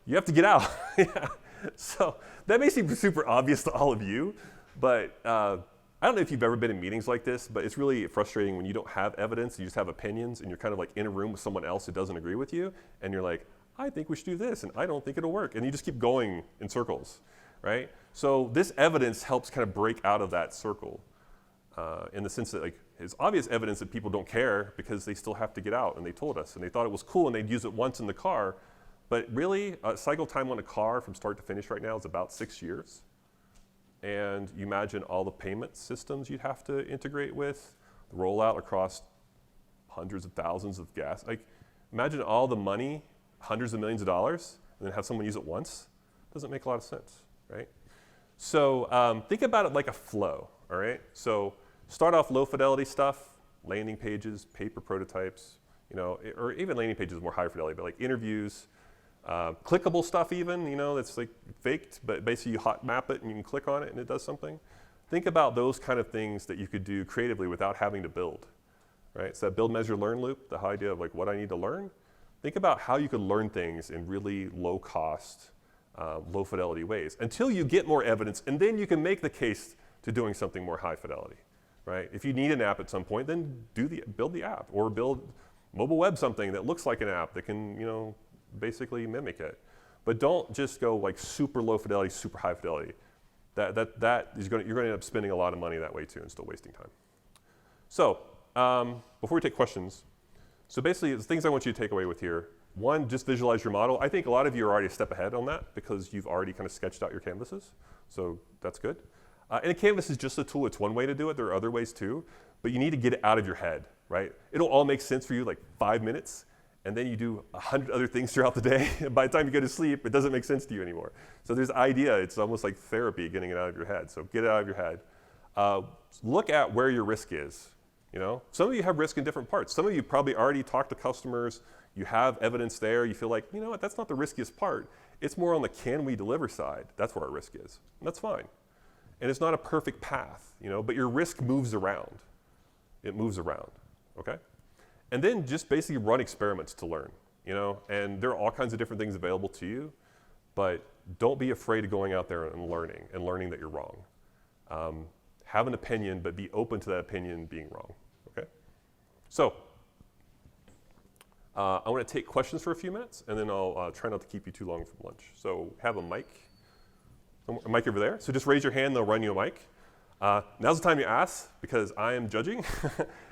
You have to get out. Yeah. So that may seem super obvious to all of you, but I don't know if you've ever been in meetings like this, but it's really frustrating when you don't have evidence, you just have opinions, and you're kind of like in a room with someone else who doesn't agree with you, and you're like, I think we should do this, and I don't think it'll work, and you just keep going in circles, right? So this evidence helps kind of break out of that circle in the sense that like, it's obvious evidence that people don't care because they still have to get out, and they told us, and they thought it was cool, and they'd use it once in the car, but really, cycle time on a car from start to finish right now is about 6 years. And you imagine all the payment systems you'd have to integrate with, the rollout across hundreds of thousands of gas. Like, imagine all the money, hundreds of millions of dollars, and then have someone use it once. Doesn't make a lot of sense, right? So think about it like a flow, all right? So start off low fidelity stuff, landing pages, paper prototypes, or even landing pages more high fidelity, but like interviews, clickable stuff even, that's like faked, but basically you hot map it and you can click on it and it does something. Think about those kind of things that you could do creatively without having to build, right? So that build, measure, learn loop, the idea of like what I need to learn. Think about how you could learn things in really low cost, low fidelity ways until you get more evidence, and then you can make the case to doing something more high fidelity, right? If you need an app at some point, then build the app, or build mobile web something that looks like an app that can, basically mimic it. But don't just go like super low fidelity, super high fidelity. You're going to end up spending a lot of money that way too and still wasting time. So before we take questions, so basically the things I want you to take away with here, one, just visualize your model. I think a lot of you are already a step ahead on that because you've already kind of sketched out your canvases. So that's good. And a canvas is just a tool. It's one way to do it. There are other ways too, but you need to get it out of your head, right? It'll all make sense for you like 5 minutes, and then you do 100 other things throughout the day. And by the time you go to sleep, it doesn't make sense to you anymore. So there's idea. It's almost like therapy, getting it out of your head. So get it out of your head. Look at where your risk is. Some of you have risk in different parts. Some of you probably already talked to customers. You have evidence there. You feel like, you know what, that's not the riskiest part. It's more on the can we deliver side. That's where our risk is. And that's fine. And it's not a perfect path, but your risk moves around. It moves around, okay? And then just basically run experiments to learn, and there are all kinds of different things available to you, but don't be afraid of going out there and learning that you're wrong. Have an opinion, but be open to that opinion being wrong, okay? So I want to take questions for a few minutes, and then I'll try not to keep you too long from lunch. So have a mic over there. So just raise your hand, they'll run you a mic. Now's the time you ask, because I am judging.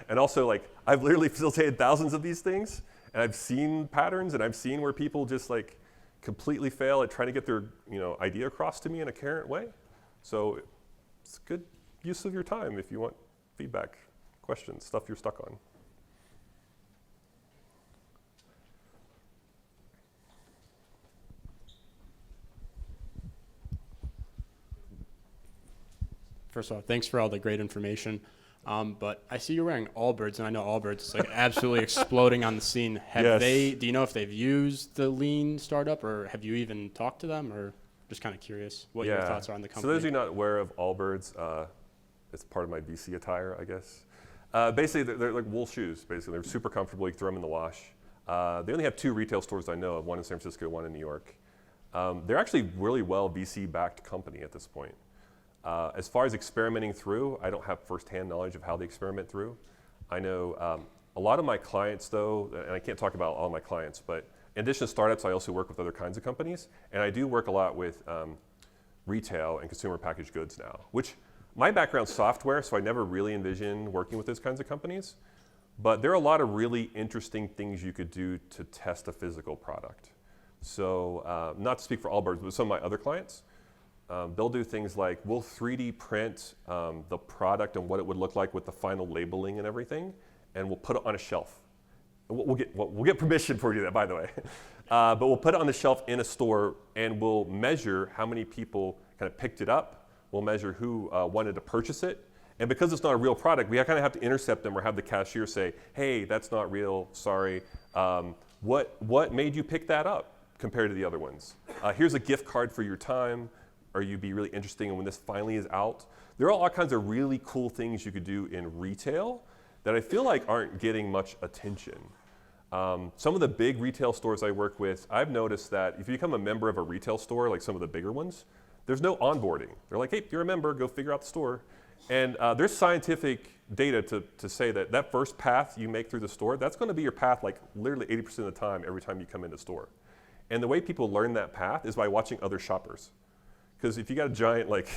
And also, like, I've literally facilitated thousands of these things, and I've seen patterns, and I've seen where people just like completely fail at trying to get their idea across to me in a coherent way. So it's good use of your time if you want feedback, questions, stuff you're stuck on. First of all, thanks for all the great information. But I see you're wearing Allbirds, and I know Allbirds is like absolutely exploding on the scene. Yes. Do you know if they've used the Lean startup, or have you even talked to them, or just kind of curious what your thoughts are on the company? So those of you not aware of Allbirds, it's part of my VC attire, I guess. Basically, they're like wool shoes, basically. They're super comfortable. You can throw them in the wash. They only have 2 retail stores I know of, one in San Francisco, one in New York. They're actually really well VC-backed company at this point. As far as experimenting through, I don't have firsthand knowledge of how they experiment through. I know a lot of my clients, though, and I can't talk about all my clients, but in addition to startups, I also work with other kinds of companies. And I do work a lot with retail and consumer packaged goods now, which my background's software, so I never really envisioned working with those kinds of companies. But there are a lot of really interesting things you could do to test a physical product. So not to speak for Allbirds, but some of my other clients, they'll do things like we'll 3D print the product and what it would look like with the final labeling and everything, and we'll put it on a shelf. We'll get permission for you to do that, by the way. But we'll put it on the shelf in a store, and we'll measure how many people kind of picked it up. We'll measure who wanted to purchase it. And because it's not a real product, we kind of have to intercept them or have the cashier say, hey, that's not real, sorry. What made you pick that up compared to the other ones? Here's a gift card for your time, or you'd be really interesting when this finally is out. There are all kinds of really cool things you could do in retail that I feel like aren't getting much attention. Some of the big retail stores I work with, I've noticed that if you become a member of a retail store, like some of the bigger ones, there's no onboarding. They're like, hey, if you're a member, go figure out the store. And there's scientific data to say that that first path you make through the store, that's going to be your path like literally 80% of the time every time you come in the store. And the way people learn that path is by watching other shoppers. Because if you got a giant, like,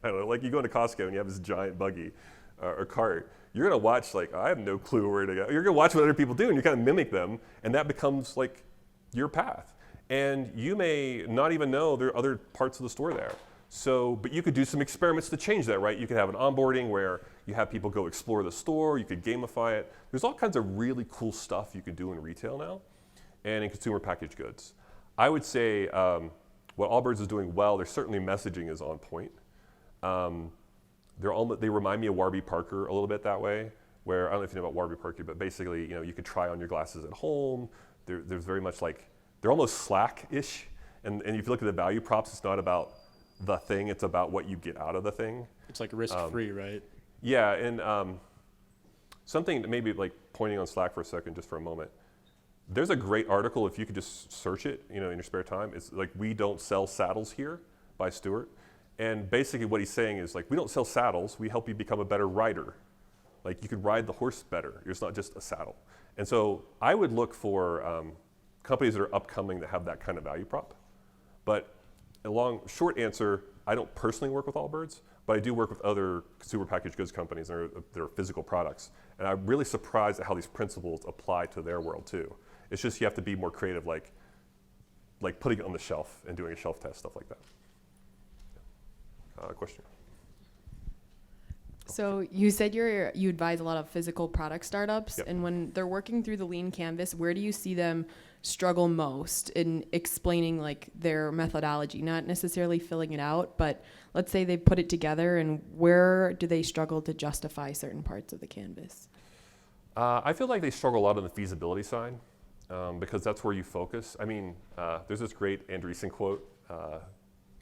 I don't know, like you go into Costco and you have this giant buggy or cart, you're going to watch like, I have no clue where to go. You're going to watch what other people do and you kind of mimic them, and that becomes like your path. And you may not even know there are other parts of the store there. So, but you could do some experiments to change that, right? You could have an onboarding where you have people go explore the store, you could gamify it. There's all kinds of really cool stuff you can do in retail now and in consumer packaged goods. I would say what Allbirds is doing well, their certainly messaging is on point. They remind me of Warby Parker a little bit that way, where I don't know if you know about Warby Parker, but basically, you could try on your glasses at home. There's very much like, they're almost Slack-ish. And if you look at the value props, it's not about the thing, it's about what you get out of the thing. It's like risk-free, right? Yeah, and something that maybe like pointing on Slack for a second, just for a moment. There's a great article, if you could just search it, in your spare time. It's like, "We Don't Sell Saddles Here" by Stewart. And basically what he's saying is like, we don't sell saddles, we help you become a better rider. Like you could ride the horse better, it's not just a saddle. And so I would look for companies that are upcoming that have that kind of value prop. But short answer, I don't personally work with Allbirds, but I do work with other consumer packaged goods companies that are physical products. And I'm really surprised at how these principles apply to their world too. It's just you have to be more creative, like putting it on the shelf and doing a shelf test, stuff like that. Question? So you said you advise a lot of physical product startups, Yep. and when they're working through the lean canvas, where do you see them struggle most in explaining like their methodology? Not necessarily filling it out, but let's say they put it together, and where do they struggle to justify certain parts of the canvas? I feel like they struggle a lot on the feasibility side because that's where you focus. I mean, there's this great Andreessen quote,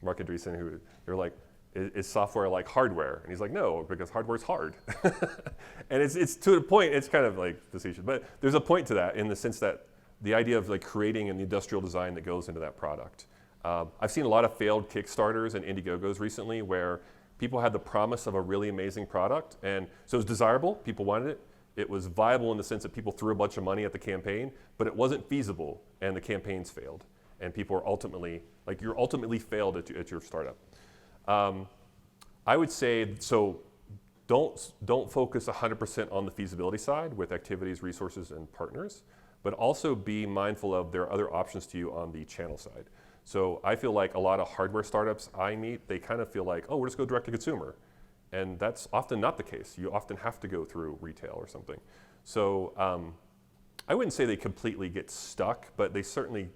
Mark Andreessen, who they're like, is software like hardware? And he's like, no, because hardware's hard. And it's to a point, it's kind of like facetious, but there's a point to that in the sense that the idea of like creating an industrial design that goes into that product. I've seen a lot of failed Kickstarters and Indiegogos recently where people had the promise of a really amazing product, and so it was desirable, people wanted it. It was viable in the sense that people threw a bunch of money at the campaign, but it wasn't feasible, and the campaigns failed. And people are ultimately, like you're ultimately failed at your startup. I would say, so don't focus 100% on the feasibility side with activities, resources, and partners, but also be mindful of there are other options to you on the channel side. So I feel like a lot of hardware startups I meet, they kind of feel like, oh, we'll just go direct to consumer. And that's often not the case. You often have to go through retail or something. So I wouldn't say they completely get stuck, but they certainly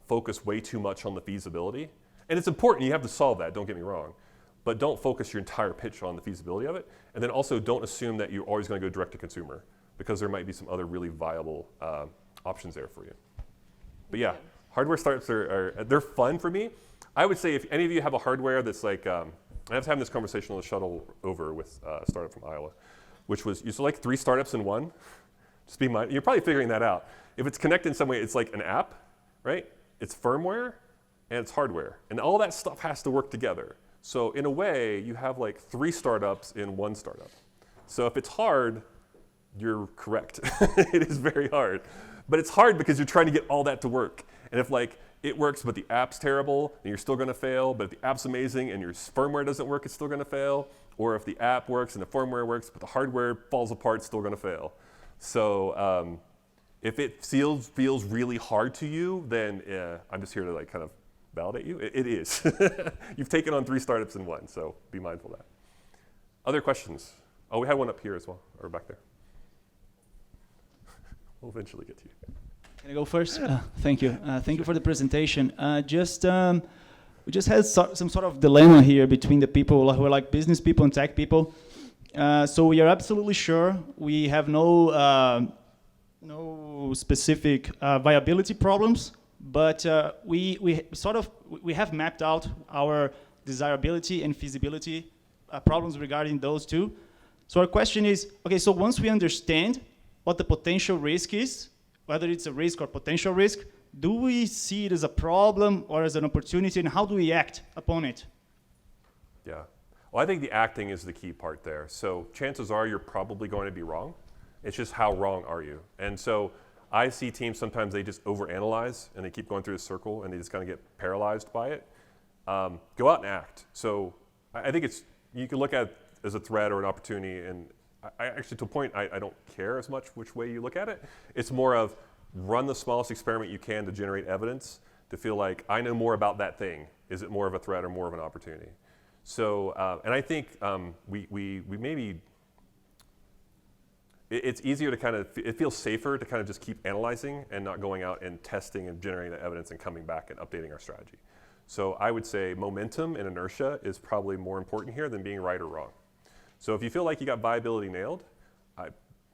focus way too much on the feasibility. And it's important, you have to solve that, don't get me wrong. But don't focus your entire pitch on the feasibility of it. And then also don't assume that you're always going to go direct to consumer, because there might be some other really viable options there for you. But yeah, hardware startups they're fun for me. I would say if any of you have a hardware that's like, I was having this conversation on the shuttle over with a startup from Iowa, which was, you like 3 startups in one. Just be mindful, you're probably figuring that out. If it's connected in some way, it's like an app, right? It's firmware and it's hardware. And all that stuff has to work together. So in a way, you have like 3 startups in one startup. So if it's hard, you're correct. It is very hard. But it's hard because you're trying to get all that to work. And if like it works, but the app's terrible, then you're still going to fail. But if the app's amazing and your firmware doesn't work, it's still going to fail. Or if the app works and the firmware works, but the hardware falls apart, it's still going to fail. So if it feels really hard to you, then I'm just here to like kind of validate you. It is. You've taken on 3 startups in one, so be mindful of that. Other questions? Oh, we had one up here as well, or back there. We'll eventually get to you. Can I go first? Thank you. Thank you for the presentation. We just had some sort of dilemma here between the people who are like business people and tech people. So we are absolutely sure we have no specific viability problems, but we have mapped out our desirability and feasibility problems regarding those two. So our question is, okay, so once we understand what the potential risk is, whether it's a risk or potential risk, do we see it as a problem or as an opportunity, and how do we act upon it? Yeah. Well, I think the acting is the key part there. So chances are you're probably going to be wrong. It's just how wrong are you? And so I see teams sometimes they just overanalyze and they keep going through the circle and they just kind of get paralyzed by it. Go out and act. So I think you can look at it as a threat or an opportunity, and I actually, to a point, I don't care as much which way you look at it. It's more of run the smallest experiment you can to generate evidence to feel like I know more about that thing. Is it more of a threat or more of an opportunity? So, and I think we maybe, it's easier to it feels safer to kind of just keep analyzing and not going out and testing and generating the evidence and coming back and updating our strategy. So I would say momentum and inertia is probably more important here than being right or wrong. So if you feel like you got viability nailed,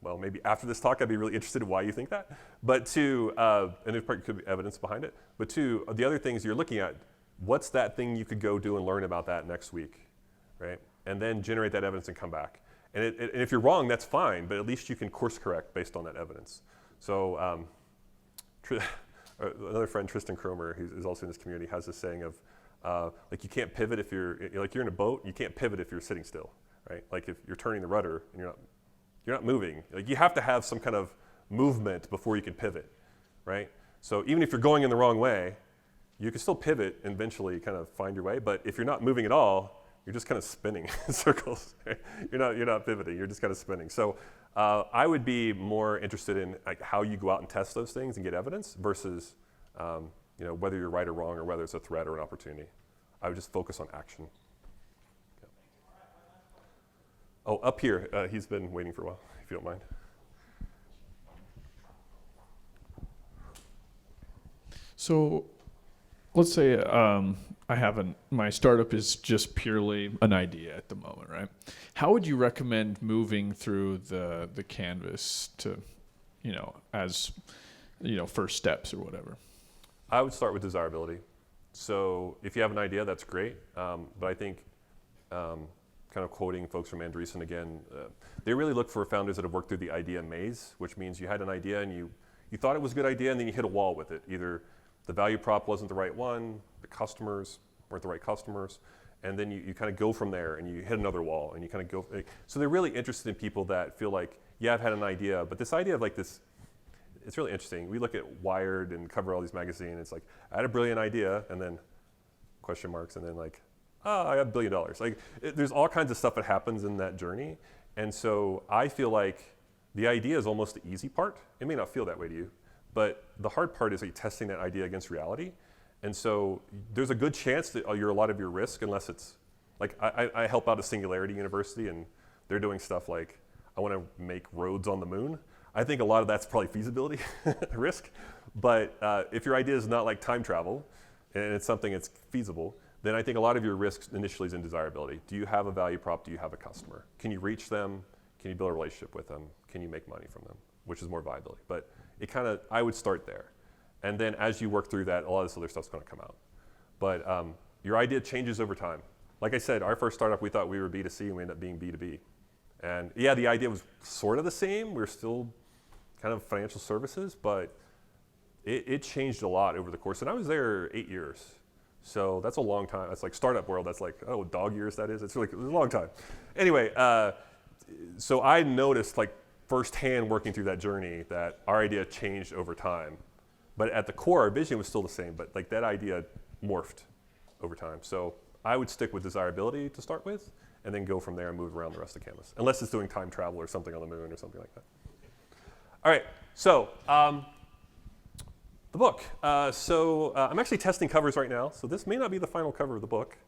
well, maybe after this talk, I'd be really interested in why you think that. But two, and there could be evidence behind it. But two, the other things you're looking at, what's that thing you could go do and learn about that next week, right? And then generate that evidence and come back. And if you're wrong, that's fine, but at least you can course correct based on that evidence. So another friend, Tristan Cromer, who's also in this community, has this saying of, like you can't pivot if you're in a boat, you can't pivot if you're sitting still. Right? Like if you're turning the rudder and you're not moving, like you have to have some kind of movement before you can pivot, right? So even if you're going in the wrong way, you can still pivot and eventually kind of find your way. But if you're not moving at all, you're just kind of spinning in circles. Right? You're not pivoting. You're just kind of spinning. So I would be more interested in like how you go out and test those things and get evidence versus whether you're right or wrong or whether it's a threat or an opportunity. I would just focus on action. Oh, up here, he's been waiting for a while, if you don't mind. So let's say my startup is just purely an idea at the moment, right? How would you recommend moving through the canvas to, as, first steps or whatever? I would start with desirability. So if you have an idea, that's great. But I think, kind of quoting folks from Andreessen again, they really look for founders that have worked through the idea maze, which means you had an idea and you thought it was a good idea and then you hit a wall with it. Either the value prop wasn't the right one, the customers weren't the right customers, and then you kind of go from there and you hit another wall and you kind of go. So they're really interested in people that feel like, yeah, I've had an idea, but this idea of like this, it's really interesting. We look at Wired and cover all these magazines. It's like, I had a brilliant idea, and then question marks, and then like, I got $1 billion. Like, there's all kinds of stuff that happens in that journey. And so I feel like the idea is almost the easy part. It may not feel that way to you, but the hard part is like testing that idea against reality. And so there's a good chance that you're a lot of your risk, unless it's, like I help out a Singularity University, and they're doing stuff like, I want to make roads on the moon. I think a lot of that's probably feasibility risk. But if your idea is not like time travel, and it's something that's feasible, then I think a lot of your risks initially is in desirability. Do you have a value prop? Do you have a customer? Can you reach them? Can you build a relationship with them? Can you make money from them? Which is more viability. But I would start there. And then as you work through that, a lot of this other stuff's going to come out. But your idea changes over time. Like I said, our first startup, we thought we were B2C, and we ended up being B2B. And yeah, the idea was sort of the same. We're still kind of financial services, but it changed a lot over the course. And I was there 8 years. So that's a long time. That's like startup world. That's like, dog years that is. It's a long time. Anyway, so I noticed like firsthand working through that journey that our idea changed over time. But at the core, our vision was still the same, but like that idea morphed over time. So I would stick with desirability to start with, and then go from there and move around the rest of Canvas, unless it's doing time travel or something on the moon or something like that. All right, so the book. I'm actually testing covers right now, so this may not be the final cover of the book.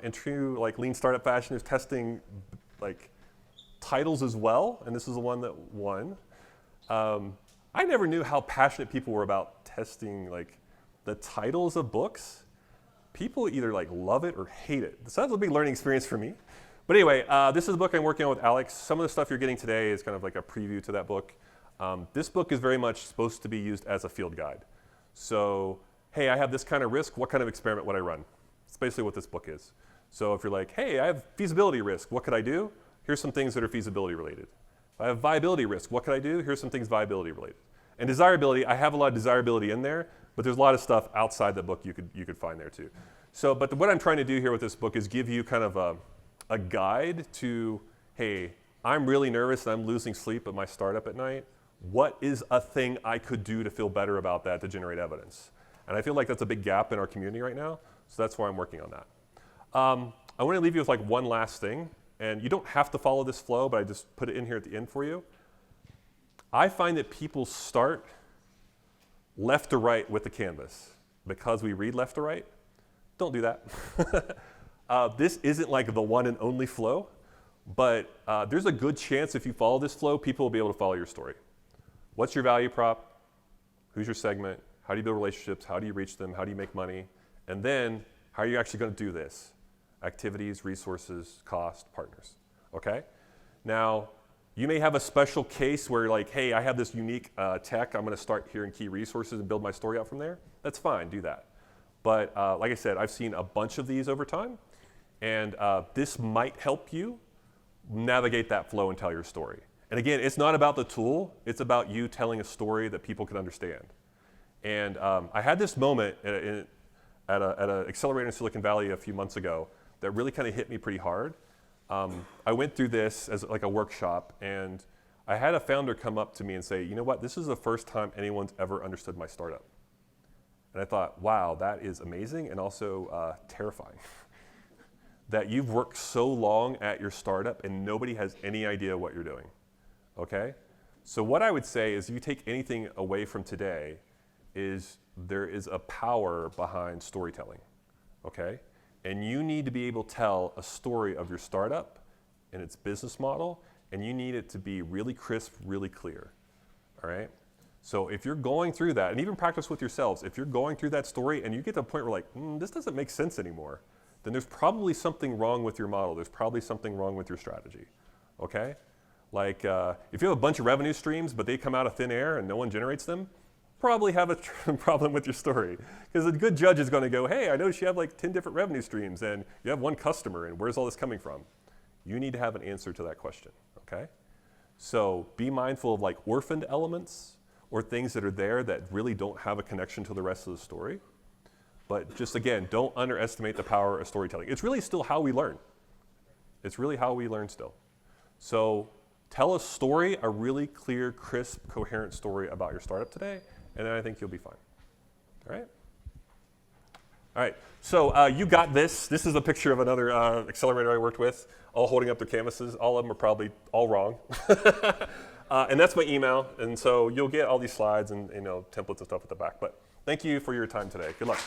In true like lean startup fashion, is testing like titles as well, and this is the one that won. I never knew how passionate people were about testing like the titles of books. People either like love it or hate it. So that's a big learning experience for me. But anyway, this is a book I'm working on with Alex. Some of the stuff you're getting today is kind of like a preview to that book. This book is very much supposed to be used as a field guide. So, hey, I have this kind of risk. What kind of experiment would I run? It's basically what this book is. So if you're like, hey, I have feasibility risk. What could I do? Here's some things that are feasibility related. If I have viability risk. What could I do? Here's some things viability related. And desirability, I have a lot of desirability in there, but there's a lot of stuff outside the book you could find there too. So, but what I'm trying to do here with this book is give you kind of a guide to, hey, I'm really nervous and I'm losing sleep at my startup at night. What is a thing I could do to feel better about that to generate evidence? And I feel like that's a big gap in our community right now, so that's why I'm working on that. I want to leave you with like one last thing, and you don't have to follow this flow, but I just put it in here at the end for you. I find that people start left to right with the canvas because we read left to right. Don't do that. This isn't like the one and only flow, but there's a good chance if you follow this flow, people will be able to follow your story. What's your value prop? Who's your segment? How do you build relationships? How do you reach them? How do you make money? And then, how are you actually going to do this? Activities, resources, cost, partners. Okay? Now, you may have a special case where like, hey, I have this unique tech. I'm going to start here in key resources and build my story out from there. That's fine. Do that. But like I said, I've seen a bunch of these over time. And this might help you navigate that flow and tell your story. And again, it's not about the tool. It's about you telling a story that people can understand. And I had this moment at an accelerator in Silicon Valley a few months ago that really kind of hit me pretty hard. I went through this as like a workshop, and I had a founder come up to me and say, you know what, this is the first time anyone's ever understood my startup. And I thought, wow, that is amazing and also terrifying. That you've worked so long at your startup and nobody has any idea what you're doing, okay? So what I would say is if you take anything away from today is there is a power behind storytelling, okay? And you need to be able to tell a story of your startup and its business model, and you need it to be really crisp, really clear, all right? So if you're going through that, and even practice with yourselves, if you're going through that story and you get to a point where like, this doesn't make sense anymore, then there's probably something wrong with your model. There's probably something wrong with your strategy, okay? Like if you have a bunch of revenue streams, but they come out of thin air and no one generates them, probably have a problem with your story. Because a good judge is going to go, hey, I noticed you have like 10 different revenue streams and you have one customer, and where's all this coming from? You need to have an answer to that question, okay? So be mindful of like orphaned elements or things that are there that really don't have a connection to the rest of the story. But just again, don't underestimate the power of storytelling. It's really still how we learn. It's really how we learn still. So tell a story, a really clear, crisp, coherent story about your startup today, and then I think you'll be fine. All right? All right, so you got this. This is a picture of another accelerator I worked with, all holding up their canvases. All of them are probably all wrong. And that's my email, and so you'll get all these slides and templates and stuff at the back. But thank you for your time today. Good luck.